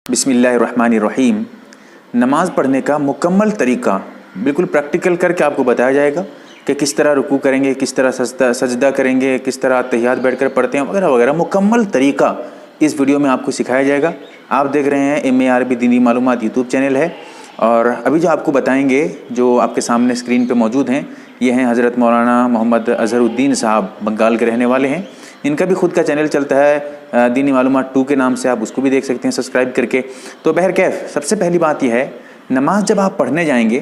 बिस्मिल्लाहिर्रहमानिर्रहीम। नमाज़ पढ़ने का मुकम्मल तरीका बिल्कुल प्रैक्टिकल करके आपको बताया जाएगा कि किस तरह रुकू करेंगे, किस तरह सजदा करेंगे, किस तरह तहियात बैठकर पढ़ते हैं वगैरह वगैरह। मुकम्मल तरीका इस वीडियो में आपको सिखाया जाएगा। आप देख रहे हैं MARB दीनी मालूमात यूट्यूब चैनल है। और अभी जो आपको बताएंगे, जो आपके सामने स्क्रीन पे मौजूद हैं, ये हैं हज़रत मौलाना मोहम्मद अज़हरुद्दीन साहब, बंगाल के रहने वाले हैं। इनका भी खुद का चैनल चलता है दीनी मालूमात 2 के नाम से, आप उसको भी देख सकते हैं सब्सक्राइब करके। तो बहरकैफ सबसे पहली बात यह है, नमाज़ जब आप पढ़ने जाएंगे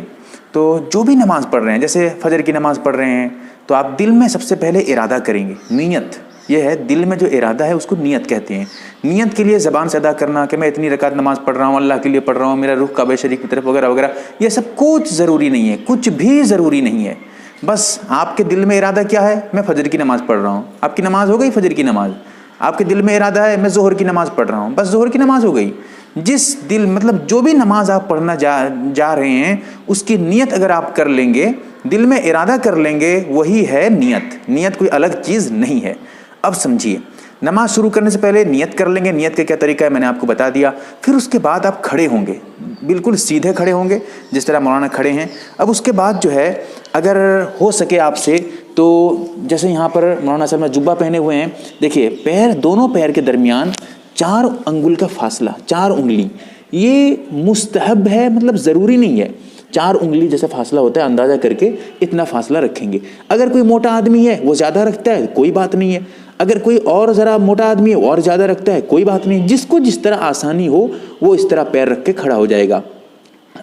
तो जो भी नमाज़ पढ़ रहे हैं, जैसे फजर की नमाज़ पढ़ रहे हैं, तो आप दिल में सबसे पहले इरादा करेंगे। नीयत ये है, दिल में जो इरादा है उसको नीयत कहते हैं। नीयत के लिए ज़बान से अदा करना कि मैं इतनी रकात नमाज़ पढ़ रहा हूँ, अल्लाह के लिए पढ़ रहा हूँ, मेरा रुख काबा शरीफ की तरफ वगैरह वगैरह, ये सब कुछ ज़रूरी नहीं है, कुछ भी ज़रूरी नहीं है। बस आपके दिल में इरादा क्या है, मैं फजर की नमाज़ पढ़ रहा हूँ, आपकी नमाज़ हो गई फजर की नमाज़। आपके दिल में इरादा है मैं ज़ोहर की नमाज़ पढ़ रहा हूँ, बस ज़ोहर की नमाज़ हो गई। जिस दिल मतलब जो भी नमाज आप पढ़ना जा रहे हैं, उसकी नीयत अगर आप कर लेंगे, दिल में इरादा कर लेंगे, वही है नीयत। नीयत कोई अलग चीज़ नहीं है। अब समझिए, नमाज शुरू करने से पहले नियत कर लेंगे। नियत का क्या तरीका है मैंने आपको बता दिया। फिर उसके बाद आप खड़े होंगे, बिल्कुल सीधे खड़े होंगे जिस तरह मौलाना खड़े हैं। अब उसके बाद जो है, अगर हो सके आपसे तो जैसे यहाँ पर मौलाना साहब ने जुब्बा पहने हुए हैं, देखिए पैर, दोनों पैर के दरमियान 4 अंगुल का फासला, 4 उंगली, ये मुस्तहब है, मतलब ज़रूरी नहीं है। 4 उंगली जैसा फासला होता है, अंदाज़ा करके इतना फासला रखेंगे। अगर कोई मोटा आदमी है वो ज़्यादा रखता है, कोई बात नहीं है। अगर कोई और ज़रा मोटा आदमी है और ज़्यादा रखता है, कोई बात नहीं। जिसको जिस तरह आसानी हो वो इस तरह पैर रख के खड़ा हो जाएगा।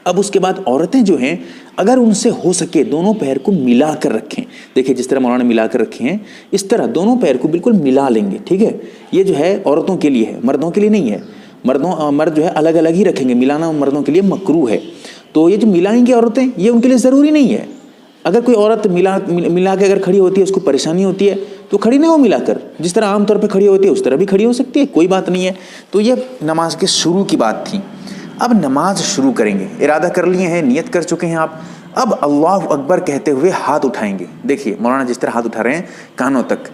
अब उसके बाद औरतें जो हैं, अगर उनसे हो सके दोनों पैर को मिला कर रखें। देखिए जिस तरह मौलाना मिला कर रखे हैं, इस तरह दोनों पैर को बिल्कुल मिला लेंगे, ठीक है। ये जो है औरतों के लिए है, मर्दों के लिए नहीं है। मर्द जो है अलग अलग ही रखेंगे, मिलाना मर्दों के लिए मकरूह है। तो ये जो मिलाएंगे औरतें, ये उनके लिए ज़रूरी नहीं है। अगर कोई औरत मिला के अगर खड़ी होती है, उसको परेशानी होती है, तो खड़ी ना हो मिलाकर, जिस तरह आमतौर पे खड़ी होती है उस तरह भी खड़ी हो सकती है, कोई बात नहीं है। तो ये नमाज के शुरू की बात थी। अब नमाज शुरू करेंगे, इरादा कर लिए हैं, नियत कर चुके हैं आप। अब अल्लाह अकबर कहते हुए हाथ उठाएंगे। देखिए मौलाना जिस तरह हाथ उठा रहे हैं कानों तक।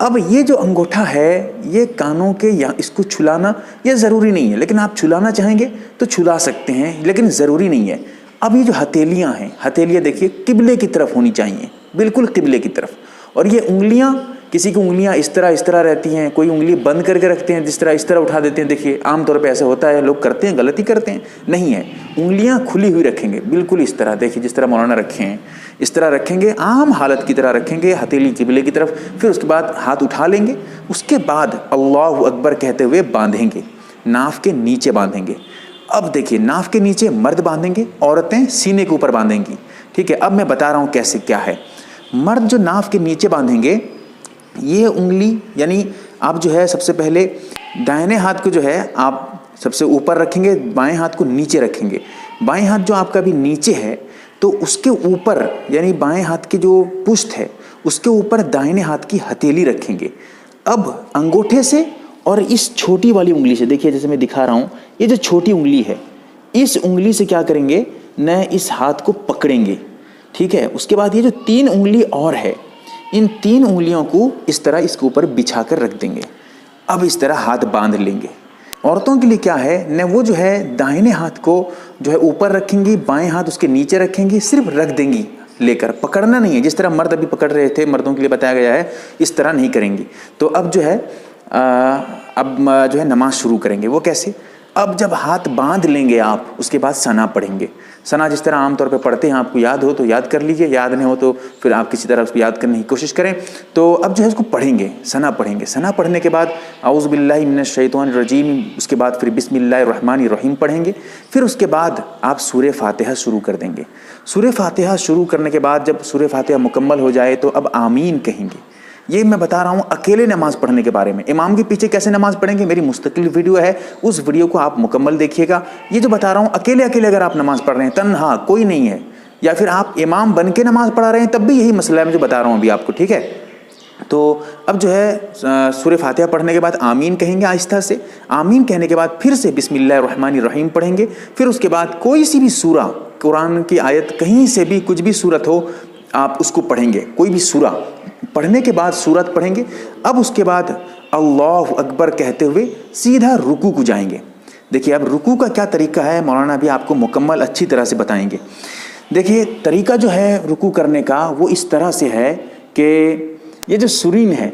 अब ये जो अंगूठा है, ये कानों के, या इसको छुलाना ये ज़रूरी नहीं है, लेकिन आप छुलाना चाहेंगे तो छुला सकते हैं, लेकिन ज़रूरी नहीं है। अब ये जो हथेलियाँ हैं, हथेलियाँ देखिए किबले की तरफ होनी चाहिए, बिल्कुल किबले की तरफ। और ये उंगलियाँ, किसी की उंगलियाँ इस तरह रहती हैं, कोई उंगली बंद करके रखते हैं, जिस तरह इस तरह उठा देते हैं। देखिए आमतौर पे ऐसे होता है, लोग करते हैं, गलती करते हैं। नहीं है, उंगलियाँ खुली हुई रखेंगे, बिल्कुल इस तरह। देखिए जिस तरह मौलाना रखे हैं, इस तरह रखेंगे, आम हालत की तरह रखेंगे, हथेली किबले की तरफ। फिर उसके बाद हाथ उठा लेंगे। उसके बाद अल्लाह अकबर कहते हुए बांधेंगे, नाफ के नीचे बांधेंगे। अब देखिए नाफ के नीचे मर्द बांधेंगे, औरतें सीने के ऊपर बांधेंगी, ठीक है। अब मैं बता रहा हूँ कैसे क्या है। मर्द जो नाफ के नीचे बांधेंगे, ये उंगली यानी आप जो है सबसे पहले दाहिने हाथ को जो है आप सबसे ऊपर रखेंगे, बाएं हाथ को नीचे रखेंगे। बाएं हाथ जो आपका भी नीचे है, तो उसके ऊपर यानी बाएं हाथ की जो पुष्ट है, उसके ऊपर दाहिने हाथ की हथेली रखेंगे। अब अंगूठे से और इस छोटी वाली उंगली से, देखिए जैसे मैं दिखा रहा हूँ, ये जो छोटी उंगली है, इस उंगली से क्या करेंगे न, इस हाथ को पकड़ेंगे, ठीक है। उसके बाद ये जो 3 उंगली और है, इन 3 उंगलियों को इस तरह इसके ऊपर बिछा कर रख देंगे। अब इस तरह हाथ बांध लेंगे। औरतों के लिए क्या है न, वो जो है दाहिने हाथ को जो है ऊपर रखेंगी, बाएं हाथ उसके नीचे रखेंगी, सिर्फ रख देंगी लेकर, पकड़ना नहीं है। जिस तरह मर्द अभी पकड़ रहे थे, मर्दों के लिए बताया गया है, इस तरह नहीं करेंगी। तो अब जो है अब जो है नमाज शुरू करेंगे। वो कैसे? अब जब हाथ बांध लेंगे आप, उसके बाद सना पढ़ेंगे। सना जिस तरह आमतौर पे पढ़ते हैं, आपको याद हो तो याद कर लीजिए, याद नहीं हो तो फिर आप किसी तरह उसको याद करने की कोशिश करें। तो अब जो है उसको पढ़ेंगे, सना पढ़ेंगे। सना पढ़ने के बाद औज़ु बिल्लाहि मिनश शैतानिर रजीम, उसके बाद फिर बिस्मिल्लाहिर्रहमानिर्रहीम पढ़ेंगे। फिर उसके बाद आप सूरह फातिहा शुरू कर देंगे। सूरह फातिहा शुरू करने के बाद जब सूरह फातिहा मुकम्मल हो जाए तो अब आमीन कहेंगे। ये मैं बता रहा हूँ अकेले नमाज पढ़ने के बारे में। इमाम के पीछे कैसे नमाज पढ़ेंगे, मेरी मुस्तकिल वीडियो है, उस वीडियो को आप मुकम्मल देखिएगा। ये जो बता रहा हूँ अकेले अगर आप नमाज पढ़ रहे हैं, तन्हा कोई नहीं है, या फिर आप इमाम बन के नमाज पढ़ा रहे हैं, तब भी यही मसला है मैं जो बता रहा हूँ अभी आपको, ठीक है। तो अब जो है सूरह फातिहा पढ़ने के बाद आमीन कहेंगे आहिस्ता से। आमीन कहने के बाद फिर से बिस्मिल्लाहिर्रहमानिर्रहीम पढ़ेंगे। फिर उसके बाद कोई सी भी सूरा, कुरान की आयत, कहीं से भी कुछ भी सूरत हो, आप उसको पढ़ेंगे। कोई भी सूरा पढ़ने के बाद सूरत पढ़ेंगे। अब उसके बाद अल्लाह अकबर कहते हुए सीधा रुकू को जाएंगे। देखिए अब रुकू का क्या तरीका है मौलाना भी आपको मुकम्मल अच्छी तरह से बताएंगे। देखिए तरीका जो है रुकू करने का वो इस तरह से है कि ये जो सुरीन है,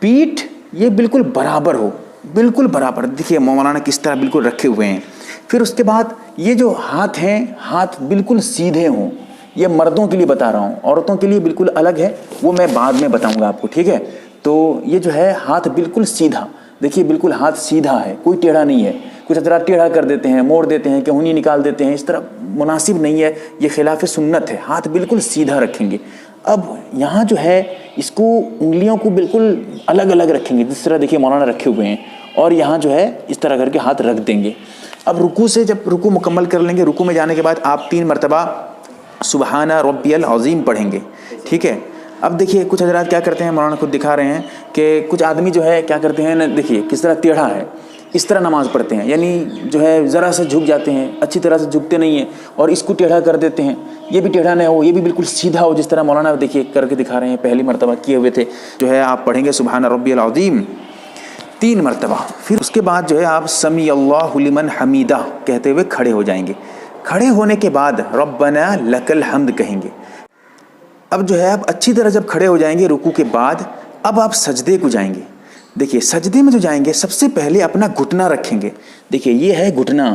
पीठ ये बिल्कुल बराबर हो, बिल्कुल बराबर। देखिए मौलाना किस तरह बिल्कुल रखे हुए हैं। फिर उसके बाद ये जो हाथ हैं, हाथ बिल्कुल सीधे हों। ये मर्दों के लिए बता रहा हूँ, औरतों के लिए बिल्कुल अलग है, वो मैं बाद में बताऊँगा आपको, ठीक है। तो ये जो है हाथ बिल्कुल सीधा, देखिए बिल्कुल हाथ सीधा है, कोई टेढ़ा नहीं है। कुछ हजरात टेढ़ा कर देते हैं, मोड़ देते हैं, कहुनी निकाल देते हैं, इस तरह मुनासिब नहीं है, ये खिलाफ सुन्नत है। हाथ बिल्कुल सीधा रखेंगे। अब यहाँ जो है इसको उंगलियों को बिल्कुल अलग अलग रखेंगे, जिस तरह देखिए मौलाना रखे हुए हैं, और यहाँ जो है इस तरह करके हाथ रख देंगे। अब रुकू से जब रुकू मुकम्मल कर लेंगे, रुकू में जाने के बाद आप 3 मरतबा सुबहाना रब्बियल अज़ीम पढ़ेंगे, ठीक है। अब देखिए कुछ हजरात क्या करते हैं, मौलाना खुद दिखा रहे हैं कि कुछ आदमी जो है क्या करते हैं ना, देखिए किस तरह टेढ़ा है, इस तरह नमाज़ पढ़ते हैं, यानी जो है ज़रा सा झुक जाते हैं, अच्छी तरह से झुकते नहीं हैं और इसको टेढ़ा कर देते हैं। ये भी टेढ़ा नहीं हो, ये भी बिल्कुल सीधा हो, जिस तरह मौलाना देखिए करके दिखा रहे हैं, पहली मरतबा किए हुए थे। जो है आप पढ़ेंगे सुबहान रब्बियल अज़ीम 3 मरतबा। फिर उसके बाद जो है आप समी अल्लाहु लिमन हमीदा कहते हुए खड़े हो जाएंगे। खड़े होने के बाद रब्बना लकल हम्द कहेंगे। अब जो है आप अच्छी तरह जब खड़े हो जाएंगे रुकू के बाद, अब आप सजदे को जाएंगे। देखिए सजदे में जो जाएंगे सबसे पहले अपना घुटना रखेंगे। देखिए ये है घुटना,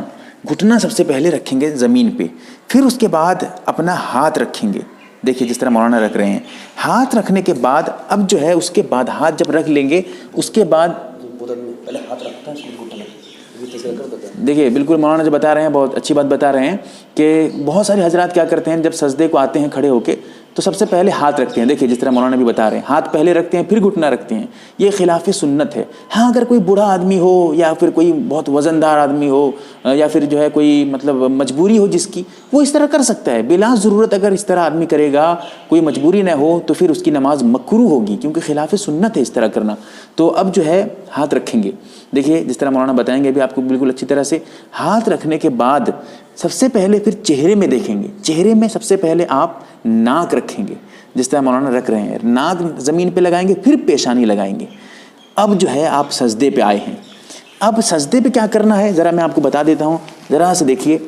घुटना सबसे पहले रखेंगे ज़मीन पे। फिर उसके बाद अपना हाथ रखेंगे, देखिए जिस तरह मौलाना रख रहे हैं। हाथ रखने के बाद अब जो है उसके बाद हाथ जब रख लेंगे, उसके बाद पहले हाथ रखता है, देखिए बिल्कुल मौलाना जो बता रहे हैं बहुत अच्छी बात बता रहे हैं कि बहुत सारे हजरात क्या करते हैं, जब सजदे को आते हैं खड़े होके तो सबसे पहले हाथ रखते हैं। देखिए जिस तरह मौलाना भी बता रहे हैं, हाथ पहले रखते हैं फिर घुटना रखते हैं। ये खिलाफ सुन्नत है। हाँ अगर कोई बूढ़ा आदमी हो या फिर कोई बहुत वज़नदार आदमी हो या फिर जो है कोई मतलब मजबूरी हो जिसकी, वो इस तरह कर सकता है बिला ज़रूरत। अगर इस तरह आदमी करेगा, कोई मजबूरी न हो, तो फिर उसकी नमाज मकरूह होगी, क्योंकि खिलाफ सुन्नत है इस तरह करना। तो अब जो है हाथ रखेंगे, देखिए जिस तरह मौलाना बताएंगे अभी आपको बिल्कुल अच्छी तरह से। हाथ रखने के बाद सबसे पहले फिर चेहरे में देखेंगे। चेहरे में सबसे पहले आप नाक रखेंगे, जिस तरह मौलाना रख रहे हैं। नाक ज़मीन पे लगाएंगे, फिर पेशानी लगाएंगे। अब जो है आप सजदे पे आए हैं। अब सजदे पे क्या करना है ज़रा मैं आपको बता देता हूँ। ज़रा से देखिए,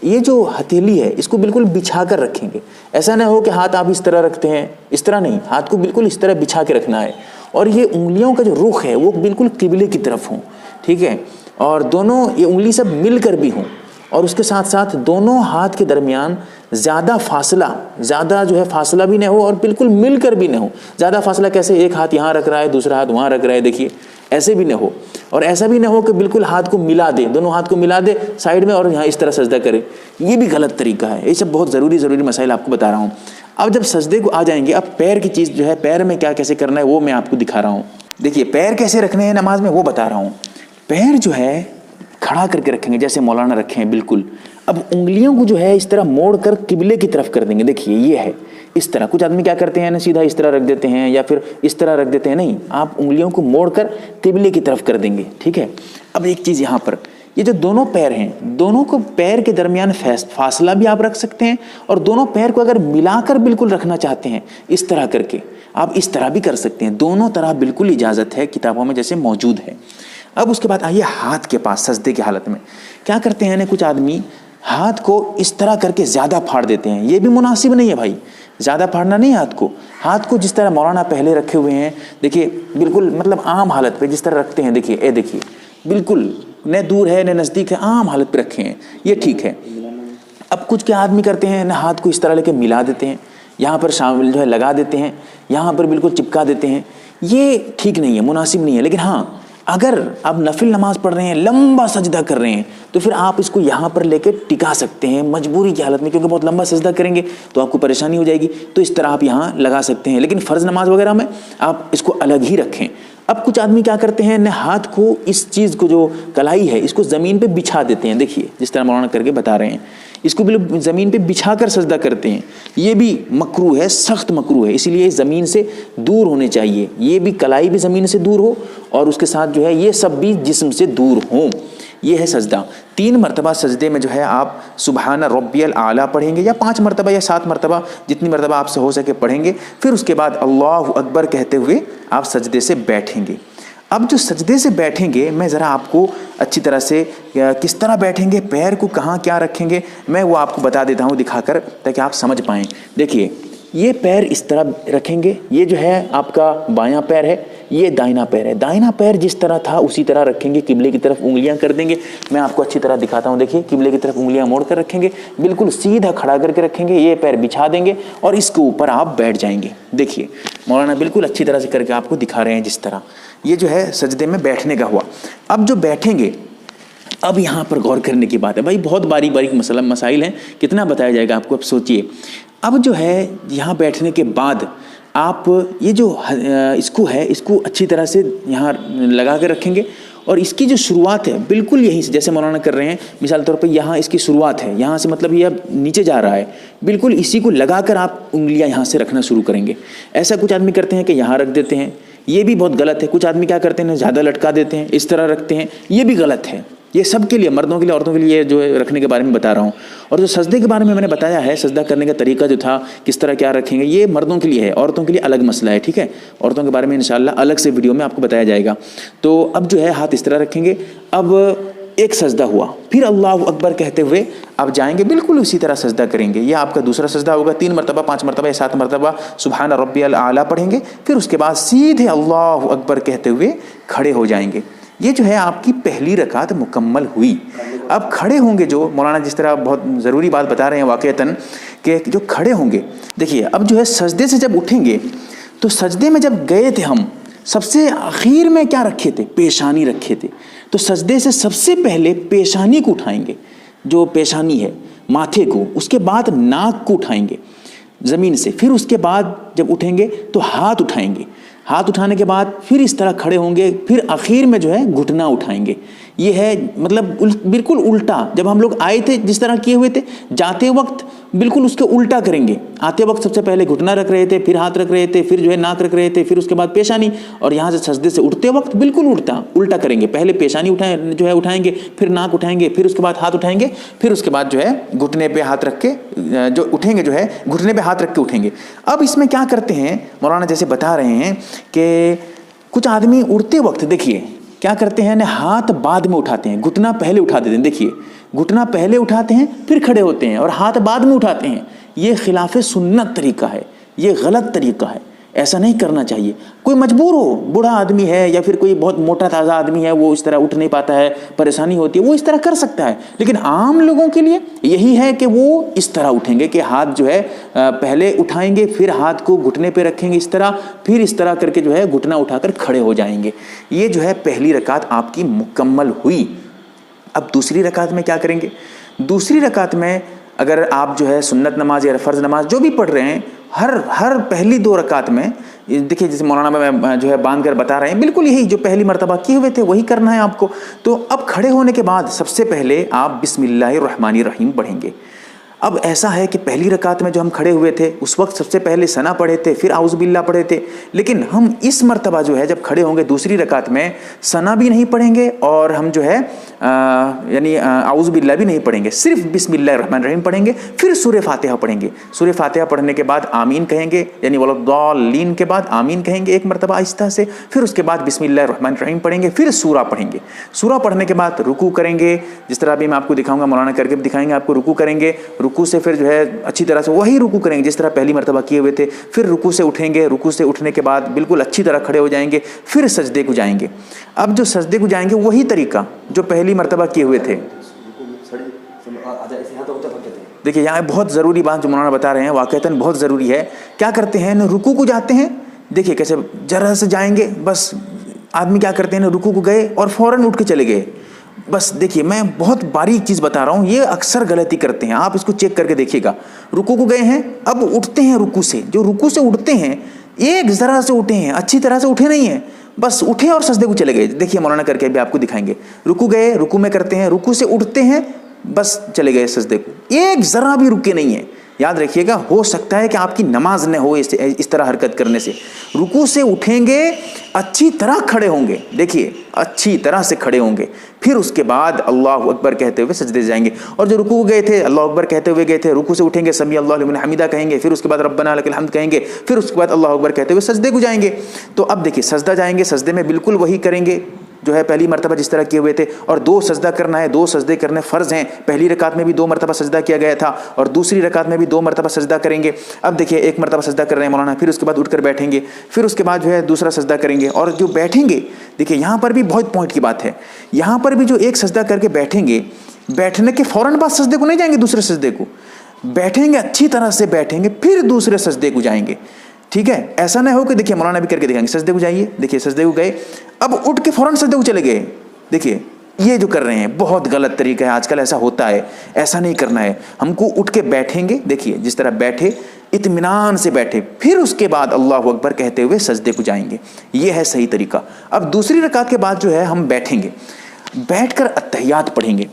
ये जो हथेली है इसको बिल्कुल बिछा कर रखेंगे। ऐसा ना हो कि हाथ आप इस तरह रखते हैं, इस तरह नहीं, हाथ को बिल्कुल इस तरह बिछा के रखना है। और ये उंगलियों का जो रुख है वो बिल्कुल किबले की तरफ हों, ठीक है। और दोनों ये उंगली सब मिलकर भी हों, और उसके साथ साथ दोनों हाथ के दरमियान ज़्यादा जो है फासला भी ना हो और बिल्कुल मिलकर भी ना हो। ज़्यादा फासला कैसे, एक हाथ यहाँ रख रहा है दूसरा हाथ वहाँ रख रहा है, देखिए ऐसे भी ना हो। और ऐसा भी ना हो कि बिल्कुल हाथ को मिला दे, दोनों हाथ को मिला दे साइड में और यहाँ इस तरह सजदा करे, ये भी गलत तरीका है। ये सब बहुत ज़रूरी मसाइल आपको बता रहा हूँ। अब जब सजदे को आ जाएंगे, अब पैर की चीज़ जो है, पैर में क्या कैसे करना है वो मैं आपको दिखा रहा हूँ। देखिए पैर कैसे रखने हैं नमाज में वो बता रहा हूँ। पैर जो है खड़ा करके रखेंगे जैसे मौलाना रखे हैं बिल्कुल। अब उंगलियों को जो है इस तरह मोड़ कर किबले की तरफ कर देंगे। देखिए ये है इस तरह। कुछ आदमी क्या करते हैं ना, सीधा इस तरह रख देते हैं या फिर इस तरह रख देते हैं, नहीं, आप उंगलियों को मोड़ कर किबले की तरफ कर देंगे, ठीक है। अब एक चीज़ यहाँ पर, ये जो दोनों पैर हैं, दोनों को पैर के दरमियान फासला भी आप रख सकते हैं, और दोनों पैर को अगर मिलाकर बिल्कुल रखना चाहते हैं इस तरह करके आप इस तरह भी कर सकते हैं। दोनों तरह बिल्कुल इजाज़त है, किताबों में जैसे मौजूद है। अब उसके बाद आइए हाथ के पास। सजदे की हालत में क्या करते हैं ना, कुछ आदमी हाथ को इस तरह करके ज़्यादा फाड़ देते हैं। ये भी मुनासिब नहीं है भाई, ज़्यादा फाड़ना नहीं हाथ को। हाथ को जिस तरह मौलाना पहले रखे हुए हैं, देखिए बिल्कुल मतलब आम हालत पे जिस तरह रखते हैं, देखिए ये देखिए बिल्कुल न दूर है न नज़दीक है, आम हालत पे रखे हैं, ये ठीक है। अब कुछ क्या आदमी करते हैं ना, हाथ को इस तरह लेके मिला देते हैं, यहाँ पर शामिल जो है लगा देते हैं, यहाँ पर बिल्कुल चिपका देते हैं। ये ठीक नहीं है, मुनासिब नहीं है। लेकिन हाँ, अगर आप नफिल नमाज पढ़ रहे हैं, लंबा सजदा कर रहे हैं, तो फिर आप इसको यहाँ पर लेके टिका सकते हैं मजबूरी की हालत में, क्योंकि बहुत लंबा सजदा करेंगे तो आपको परेशानी हो जाएगी। तो इस तरह आप यहाँ लगा सकते हैं, लेकिन फ़र्ज़ नमाज वगैरह में आप इसको अलग ही रखें। अब कुछ आदमी क्या करते हैं न, हाथ को इस चीज़ को जो कलाई है इसको ज़मीन पे बिछा देते हैं। देखिए जिस तरह मौलाना करके बता रहे हैं, इसको बिल्कुल ज़मीन पे बिछा कर सजदा करते हैं। ये भी मकरूह है, सख्त मकरूह है, इसीलिए ज़मीन से दूर होने चाहिए। ये भी कलाई भी ज़मीन से दूर हो और उसके साथ जो है ये सब भी जिस्म से दूर हों। ये है सजदा। 3 मरतबा सजदे में जो है आप सुबहान रब्बियल आला पढ़ेंगे, या 5 मरतबा या 7 मरतबा, जितनी मरतबा आपसे हो सके पढ़ेंगे। फिर उसके बाद अल्लाहु अकबर कहते हुए आप सजदे से बैठेंगे। اب جو سجدے سے بیٹھیں گے میں ذرا آپ کو اچھی طرح سے کس طرح بیٹھیں گے، پیر کو کہاں کیا رکھیں گے، میں وہ آپ کو بتا دیتا ہوں دکھا کر تاکہ آپ سمجھ پائیں۔ دیکھیے یہ پیر اس طرح رکھیں گے، یہ جو ہے آپ کا بایاں پیر ہے، یہ دائنا پیر ہے، دائنا پیر جس طرح تھا اسی طرح رکھیں گے، قبلے کی طرف انگلیاں کر دیں گے۔ میں آپ کو اچھی طرح دکھاتا ہوں، دیکھیے قبلے کی طرف انگلیاں موڑ کر رکھیں گے، بالکل سیدھا کھڑا کر کے رکھیں گے، یہ پیر بچھا دیں گے اور اس کے اوپر آپ بیٹھ جائیں گے۔ دیکھیے مولانا بالکل اچھی طرح سے کر کے آپ کو دکھا رہے ہیں، جس طرح یہ جو ہے سجدے میں بیٹھنے کا ہوا۔ اب جو بیٹھیں گے، اب یہاں پر غور کرنے کی بات ہے بھائی، بہت باریک باریک مسائل ہیں، کتنا بتایا جائے گا آپ کو، اب سوچئے۔ اب جو ہے یہاں بیٹھنے کے بعد آپ یہ جو اس کو اچھی طرح سے یہاں لگا کے رکھیں گے، اور اس کی جو شروعات ہے بالکل یہیں سے جیسے مولانا کر رہے ہیں، مثال طور پہ یہاں اس کی شروعات ہے، یہاں سے مطلب یہ اب نیچے جا رہا ہے، بالکل اسی کو لگا کر آپ انگلیاں یہاں سے رکھنا شروع کریں گے۔ ایسا کچھ آدمی کرتے ہیں کہ یہاں رکھ دیتے ہیں، یہ بھی بہت غلط ہے۔ کچھ آدمی کیا کرتے ہیں، زیادہ لٹکا دیتے ہیں، اس طرح رکھتے ہیں، یہ بھی غلط ہے۔ یہ سب کے لیے، مردوں کے لیے، عورتوں کے لیے جو ہے رکھنے کے بارے میں بتا رہا ہوں۔ اور جو سجدے کے بارے میں نے بتایا ہے، سجدہ کرنے کا طریقہ جو تھا، کس طرح کیا رکھیں گے، یہ مردوں کے لیے ہے، عورتوں کے لیے الگ مسئلہ ہے، ٹھیک ہے؟ عورتوں کے بارے میں انشاءاللہ الگ سے ویڈیو میں آپ کو بتایا جائے گا۔ تو اب جو ہے ہاتھ اس طرح رکھیں گے، اب ایک سجدہ ہوا، پھر اللہ اکبر کہتے ہوئے آپ جائیں گے، بالکل اسی طرح سجدہ کریں گے۔ یہ آپ کا دوسرا سجدہ ہوگا، 3 مرتبہ 5 مرتبہ یا 7 مرتبہ سبحان ربی الاعلیٰ پڑھیں گے، پھر اس کے بعد سیدھے اللہ اکبر کہتے ہوئے کھڑے ہو جائیں گے۔ یہ جو ہے آپ کی پہلی رکعت مکمل ہوئی۔ اب کھڑے ہوں گے، جو مولانا جس طرح بہت ضروری بات بتا رہے ہیں واقعتاً، کہ جو کھڑے ہوں گے، دیکھیے اب جو ہے سجدے سے جب اٹھیں گے تو سجدے میں جب گئے تھے ہم، سب سے آخر میں کیا رکھے تھے، پیشانی رکھے تھے، تو سجدے سے سب سے پہلے پیشانی کو اٹھائیں گے، جو پیشانی ہے ماتھے کو، اس کے بعد ناک کو اٹھائیں گے زمین سے، پھر اس کے بعد جب اٹھیں گے تو ہاتھ اٹھائیں گے، ہاتھ اٹھانے کے بعد پھر اس طرح کھڑے ہوں گے، پھر آخر میں جو ہے گھٹنا اٹھائیں گے۔ یہ ہے مطلب بالکل الٹا، جب ہم لوگ آئے تھے جس طرح کیے ہوئے تھے، جاتے وقت بالکل اس کے الٹا کریں گے۔ آتے وقت سب سے پہلے گھٹنا رکھ رہے تھے، پھر ہاتھ رکھ رہے تھے، پھر جو ہے ناک رکھ رہے تھے، پھر اس کے بعد پیشانی، اور یہاں سے سجدے سے اٹھتے وقت بالکل الٹا کریں گے، پہلے پیشانی اٹھائیں گے، پھر ناک اٹھائیں گے، پھر اس کے بعد ہاتھ اٹھائیں گے، پھر اس کے بعد جو ہے گھٹنے پہ ہاتھ رکھ کے جو اٹھیں گے، جو ہے گھٹنے پہ ہاتھ رکھ کے اٹھیں گے۔ اب اس میں کیا کرتے ہیں مولانا جیسے بتا رہے ہیں کہ کچھ آدمی اڑتے وقت دیکھیے کیا کرتے ہیں، ہاتھ بعد میں اٹھاتے ہیں، گھٹنا پہلے اٹھا دیتے ہیں۔ دیکھیے گھٹنا پہلے اٹھاتے ہیں، پھر کھڑے ہوتے ہیں، اور ہاتھ بعد میں اٹھاتے ہیں۔ یہ خلاف سنت طریقہ ہے، یہ غلط طریقہ ہے، ایسا نہیں کرنا چاہیے۔ کوئی مجبور ہو، بوڑھا آدمی ہے یا پھر کوئی بہت موٹا تازہ آدمی ہے، وہ اس طرح اٹھ نہیں پاتا ہے، پریشانی ہوتی ہے، وہ اس طرح کر سکتا ہے، لیکن عام لوگوں کے لیے یہی ہے کہ وہ اس طرح اٹھیں گے کہ ہاتھ جو ہے پہلے اٹھائیں گے، پھر ہاتھ کو گھٹنے پہ رکھیں گے اس طرح، پھر اس طرح کر کے جو ہے گھٹنا اٹھا کر کھڑے ہو جائیں گے۔ یہ جو ہے پہلی رکعت آپ کی مکمل ہوئی۔ اب دوسری رکعت میں کیا کریں گے؟ دوسری رکعت میں اگر آپ جو ہے سنت نماز یا فرض نماز جو بھی پڑھ رہے ہیں، ہر پہلی 2 رکعت میں دیکھیے جیسے مولانا میں جو ہے باندھ کر بتا رہے ہیں، بالکل یہی جو پہلی مرتبہ کیے ہوئے تھے وہی کرنا ہے آپ کو۔ تو اب کھڑے ہونے کے بعد سب سے پہلے آپ بسم اللہ الرحمن الرحیم پڑھیں گے۔ اب ایسا ہے کہ پہلی رکعت میں جو ہم کھڑے ہوئے تھے اس وقت سب سے پہلے ثنا پڑھے تھے، پھر اعوذ باللہ پڑھے تھے، لیکن ہم اس مرتبہ جو ہے جب کھڑے ہوں گے دوسری رکعت میں ثنا بھی نہیں پڑھیں گے، اور ہم جو ہے یعنی اعوذ باللہ بھی نہیں پڑھیں گے، صرف بسم اللہ الرحمن الرحیم پڑھیں گے، پھر سورہ فاتحہ پڑھیں گے۔ سورہ فاتحہ پڑھنے کے بعد آمین کہیں گے، یعنی ولضالین کے بعد آمین کہیں گے ایک مرتبہ آہستہ سے، پھر اس کے بعد بسم اللہ الرحمن الرحیم پڑھیں گے، پھر سورہ پڑھیں گے۔ سورہ پڑھنے کے بعد رکوع کریں گے، جس طرح ابھی میں آپ کو دکھاؤں گا، مولانا کر کے دکھائیں گے آپ کو۔ رکوع کریں گے، رکوع سے پھر جو ہے اچھی طرح سے وہی رکوع کریں گے جس طرح پہلی مرتبہ کیے ہوئے تھے، پھر رکوع سے اٹھیں گے، رکوع سے اٹھنے کے بعد بالکل اچھی طرح کھڑے ہو جائیں گے، پھر سجدے کو جائیں گے۔ اب جو سجدے کو جائیں گے وہی طریقہ جو پہلی مرتبہ کیے ہوئے تھے۔ دیکھیے یہاں بہت ضروری بات جو مولانا بتا رہے ہیں واقعتاً بہت ضروری ہے۔ کیا کرتے ہیں نا، رکوع کو جاتے ہیں، دیکھیے کیسے ذرا سے جائیں گے، بس آدمی کیا کرتے ہیں نا، رکوع کو گئے اور فوراً اٹھ کے چلے گئے۔ بس دیکھیے میں بہت باریک چیز بتا رہا ہوں، یہ اکثر غلطی کرتے ہیں، آپ اس کو چیک کر کے دیکھیے گا۔ رکوع کو گئے ہیں، اب اٹھتے ہیں رکوع سے، جو رکوع سے اٹھتے ہیں ایک ذرا سے اٹھے ہیں، اچھی طرح سے اٹھے نہیں ہیں، بس اٹھے اور سجدے کو چلے گئے۔ دیکھیے مولانا کر کے بھی آپ کو دکھائیں گے۔ رکوع گئے، رکوع میں کرتے ہیں، رکوع سے اٹھتے ہیں، بس چلے گئے سجدے کو، ایک ذرا بھی رکے نہیں ہیں، یاد رکھیے گا، ہو سکتا ہے کہ آپ کی نماز نہ ہو اس طرح حرکت کرنے سے. رکوع سے اٹھیں گے، اچھی طرح کھڑے ہوں گے، دیکھیے اچھی طرح سے کھڑے ہوں گے، پھر اس کے بعد اللہ اکبر کہتے ہوئے سجدے جائیں گے. اور جو رکوع گئے تھے اللہ اکبر کہتے ہوئے گئے تھے، رکوع سے اٹھیں گے سمیع اللہ لمن حمیدہ کہیں گے، پھر اس کے بعد ربنا لک الحمد کہیں گے، پھر اس کے بعد اللہ اکبر کہتے ہوئے سجدے کو جائیں گے. تو اب دیکھیے سجدہ جائیں گے، سجدے میں بالکل وہی کریں گے جو ہے پہلی مرتبہ جس طرح کیے ہوئے تھے. اور 2 سجدہ کرنا ہے، 2 سجدے کرنے فرض ہیں. پہلی رکعت میں بھی 2 مرتبہ سجدہ کیا گیا تھا اور دوسری رکعت میں بھی 2 مرتبہ سجدہ کریں گے. اب دیکھیے 1 مرتبہ سجدہ کر رہے ہیں مولانا، پھر اس کے بعد اٹھ کر بیٹھیں گے، پھر اس کے بعد جو ہے دوسرا سجدہ کریں گے. اور جو بیٹھیں گے، دیکھیے یہاں پر بھی بہت پوائنٹ کی بات ہے، یہاں پر بھی جو ایک سجدہ کر کے بیٹھیں گے، بیٹھنے کے فوراً بعد سجدے کو نہیں جائیں گے، دوسرے سجدے کو بیٹھیں گے، اچھی طرح سے بیٹھیں گے، پھر دوسرے سجدے کو جائیں گے. ٹھیک ہے، ایسا نہ ہو کہ دیکھیے مولانا بھی کر کے دکھائیں گے، سجدے کو جائیے، دیکھیے سجدے کو گئے، اب اٹھ کے فوراً سجدے کو چلے گئے. دیکھیے یہ جو کر رہے ہیں بہت غلط طریقہ ہے، آج کل ایسا ہوتا ہے، ایسا نہیں کرنا ہے. ہم کو اٹھ کے بیٹھیں گے، دیکھیے جس طرح بیٹھے اطمینان سے بیٹھے، پھر اس کے بعد اللہ اکبر کہتے ہوئے سجدے کو جائیں گے. یہ ہے صحیح طریقہ. اب دوسری رکعت کے بعد جو ہے ہم بیٹھیں گے، بیٹھ کر اتحیات پڑھیں گے.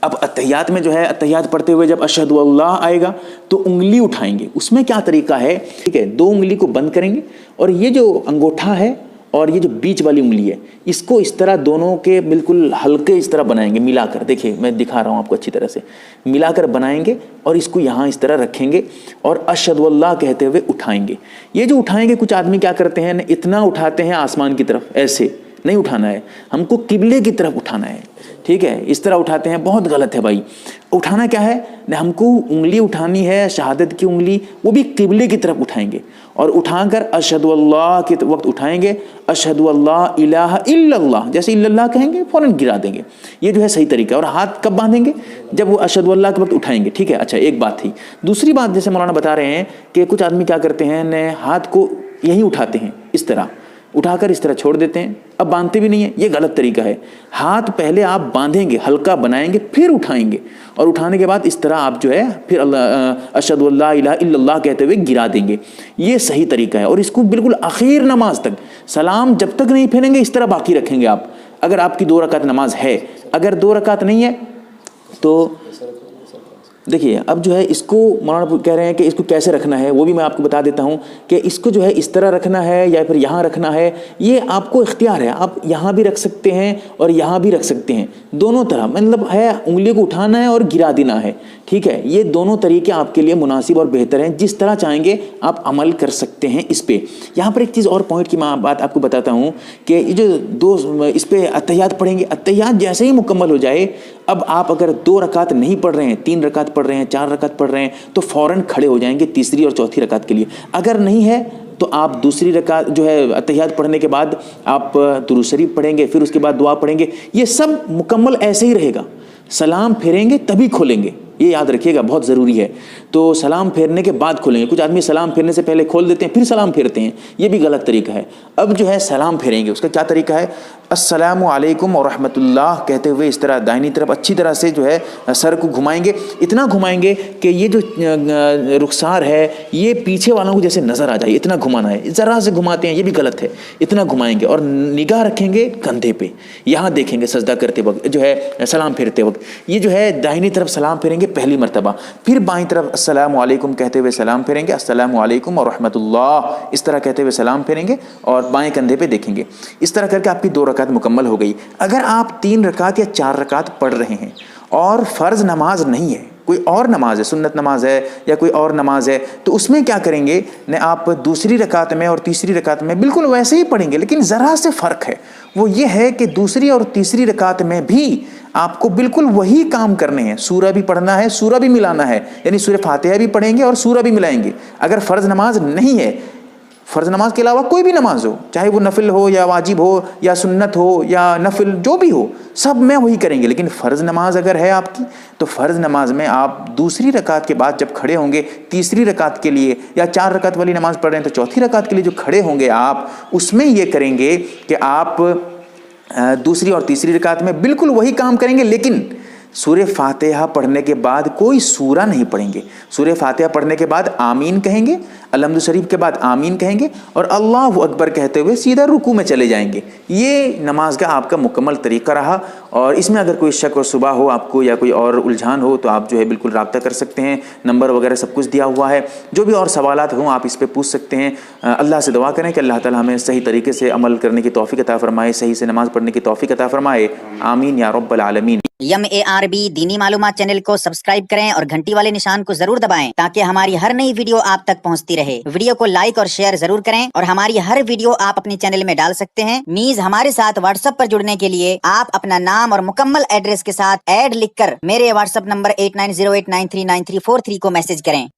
اب اتحیات میں جو ہے اتحیات پڑھتے ہوئے جب اشہد اللہ آئے گا تو انگلی اٹھائیں گے. اس میں کیا طریقہ ہے، ٹھیک ہے، 2 انگلی کو بند کریں گے اور یہ جو انگوٹھا ہے اور یہ جو بیچ والی انگلی ہے اس کو اس طرح دونوں کے بالکل ہلکے اس طرح بنائیں گے، ملا کر. دیکھیے میں دکھا رہا ہوں آپ کو اچھی طرح سے، ملا کر بنائیں گے اور اس کو یہاں اس طرح رکھیں گے اور اشہد اللہ کہتے ہوئے اٹھائیں گے. یہ جو اٹھائیں گے، کچھ آدمی کیا کرتے ہیں، اتنا اٹھاتے ہیں آسمان کی طرف، ایسے نہیں اٹھانا ہے، ہم کو قبلے کی طرف اٹھانا ہے. ٹھیک ہے، اس طرح اٹھاتے ہیں، بہت غلط ہے بھائی. اٹھانا کیا ہے، ہم کو انگلی اٹھانی ہے، شہادت کی انگلی، وہ بھی قبلے کی طرف اٹھائیں گے اور اٹھا کر اشہد اللہ کے وقت اٹھائیں گے، اشہد اللہ الہ الا اللہ، جیسے الا اللہ کہیں گے فوراً گرا دیں گے. یہ جو ہے صحیح طریقہ ہے. اور ہاتھ کب باندھیں گے، جب وہ اشہد اللہ کے وقت اٹھائیں گے. ٹھیک ہے، اچھا ایک بات تھی. دوسری بات جیسے مولانا بتا رہے ہیں کہ کچھ آدمی کیا کرتے ہیں، ہاتھ کو یہیں اٹھاتے ہیں، اس طرح اٹھا کر اس طرح چھوڑ دیتے ہیں، اب باندھتے بھی نہیں ہیں. یہ غلط طریقہ ہے. ہاتھ پہلے آپ باندھیں گے، ہلکا بنائیں گے، پھر اٹھائیں گے اور اٹھانے کے بعد اس طرح آپ جو ہے پھر اللہ اشہد اللہ الہ الا اللہ کہتے ہوئے گرا دیں گے. یہ صحیح طریقہ ہے. اور اس کو بالکل آخر نماز تک، سلام جب تک نہیں پھیریں گے اس طرح باقی رکھیں گے آپ، اگر آپ کی 2 رکعت نماز ہے. اگر 2 رکعت نہیں ہے تو دیکھیے اب جو ہے اس کو مولانا کہہ رہے ہیں کہ اس کو کیسے رکھنا ہے، وہ بھی میں آپ کو بتا دیتا ہوں کہ اس کو جو ہے اس طرح رکھنا ہے یا پھر یہاں رکھنا ہے. یہ آپ کو اختیار ہے، آپ یہاں بھی رکھ سکتے ہیں اور یہاں بھی رکھ سکتے ہیں، دونوں طرح. مطلب ہے انگلی کو اٹھانا ہے اور گرا دینا ہے. ٹھیک ہے، یہ دونوں طریقے آپ کے لیے مناسب اور بہتر ہیں، جس طرح چاہیں گے آپ عمل کر سکتے ہیں اس پہ. یہاں پر ایک چیز اور پوائنٹ کی میں بات آپ کو بتاتا ہوں کہ یہ جو 2 اس پہ اتحیات پڑھیں گے، اتحیات جیسے ہی مکمل ہو جائے، اب آپ اگر 2 رکعت نہیں پڑھ رہے ہیں، 3 رکعت پڑھ رہے ہیں، 4 رکعت پڑھ رہے ہیں تو فوراً کھڑے ہو جائیں گے تیسری اور چوتھی رکعت کے لیے. اگر نہیں ہے تو آپ دوسری رکعت جو ہے اتحیات پڑھنے کے بعد آپ درود شریف پڑھیں گے، پھر اس کے بعد دعا پڑھیں گے. یہ سب مکمل ایسے ہی رہے گا. سلام پھیریں گے تبھی کھولیں گے، یہ یاد رکھیے گا، بہت ضروری ہے. تو سلام پھیرنے کے بعد کھولیں گے. کچھ آدمی سلام پھیرنے سے پہلے کھول دیتے ہیں پھر سلام پھیرتے ہیں، یہ بھی غلط طریقہ ہے. اب جو ہے سلام پھیریں گے، اس کا کیا طریقہ ہے، السلام علیکم ورحمۃ اللہ کہتے ہوئے اس طرح دائنی طرف اچھی طرح سے جو ہے سر کو گھمائیں گے. اتنا گھمائیں گے کہ یہ جو رخسار ہے یہ پیچھے والوں کو جیسے نظر آ جائے، اتنا گھمانا ہے. ذرا سے گھماتے ہیں، یہ بھی غلط ہے. اتنا گھمائیں گے اور نگاہ رکھیں گے کندھے پہ، یہاں دیکھیں گے سجدہ کرتے وقت جو ہے سلام پھیرتے وقت. یہ جو ہے دائنی طرف سلام پھیریں گے پہلی مرتبہ، پھر بائیں طرف السلام علیکم کہتے ہوئے سلام پھیریں گے، السلام علیکم ورحمۃ اللہ اس طرح کہتے ہوئے سلام پھیریں گے اور بائیں کندھے پہ دیکھیں گے. اس طرح کر کے آپ کی 2 رکعت مکمل ہو گئی. اگر آپ 3 رکعت یا 4 رکعت پڑھ رہے ہیں اور فرض نماز نہیں ہے، کوئی اور نماز ہے، سنت نماز ہے یا کوئی اور نماز ہے، تو اس میں کیا کریں گے، آپ دوسری رکعت میں اور تیسری رکعت میں بالکل ویسے ہی پڑھیں گے، لیکن ذرا سے فرق ہے. وہ یہ ہے کہ دوسری اور تیسری رکعت میں بھی آپ کو بالکل وہی کام کرنے ہیں. سورہ بھی پڑھنا ہے، سورہ بھی ملانا ہے، یعنی سورہ فاتحہ بھی پڑھیں گے اور سورہ بھی ملائیں گے. اگر فرض نماز نہیں ہے، فرض نماز کے علاوہ کوئی بھی نماز ہو، چاہے وہ نفل ہو یا واجب ہو یا سنت ہو یا نفل جو بھی ہو، سب میں وہی کریں گے. لیکن فرض نماز اگر ہے آپ کی تو فرض نماز میں آپ دوسری رکعت کے بعد جب کھڑے ہوں گے تیسری رکعت کے لیے، یا 4 رکعت والی نماز پڑھ رہے ہیں تو چوتھی رکعت کے لیے جو کھڑے ہوں گے آپ، اس میں یہ کریں گے کہ آپ دوسری اور تیسری رکعت میں بالکل وہی کام کریں گے، لیکن सूर्य फातिहा पढ़ने के बाद कोई सूरा नहीं पढ़ेंगे। सूर्य फातिहा पढ़ने के बाद आमीन कहेंगे, अलहम्दु शरीफ के बाद आमीन कहेंगे और अल्लाहु अकबर कहते हुए सीधा रुकू में चले जाएंगे। ये नमाज का आपका मुकम्मल तरीका रहा। और इसमें अगर कोई शक और सुबह हो आपको या कोई और उलझान हो तो आप जो है बिल्कुल राब्ता कर सकते हैं, नंबर वगैरह सब कुछ दिया हुआ है। जो भी और सवालात हों आप इस पर पूछ सकते हैं। अल्लाह से दुआ करें कि अल्लाह ताला हमें सही तरीके से अमल करने की तौफीक अता फरमाए, सही से नमाज़ पढ़ने की तौफीक अता फरमाए। आमीन या रब्बल आलमीन। MARB दीनी मालूमात चैनल को सब्सक्राइब करें और घंटी वाले निशान को जरूर दबाएं ताकि हमारी हर नई वीडियो आप तक पहुंचती रहे। वीडियो को लाइक और शेयर जरूर करें और हमारी हर वीडियो आप अपने चैनल में डाल सकते हैं। मीज हमारे साथ व्हाट्सएप पर जुड़ने के लिए आप अपना नाम और मुकम्मल एड्रेस के साथ ऐड लिखकर मेरे व्हाट्सएप नंबर 8908939343 को मैसेज करें।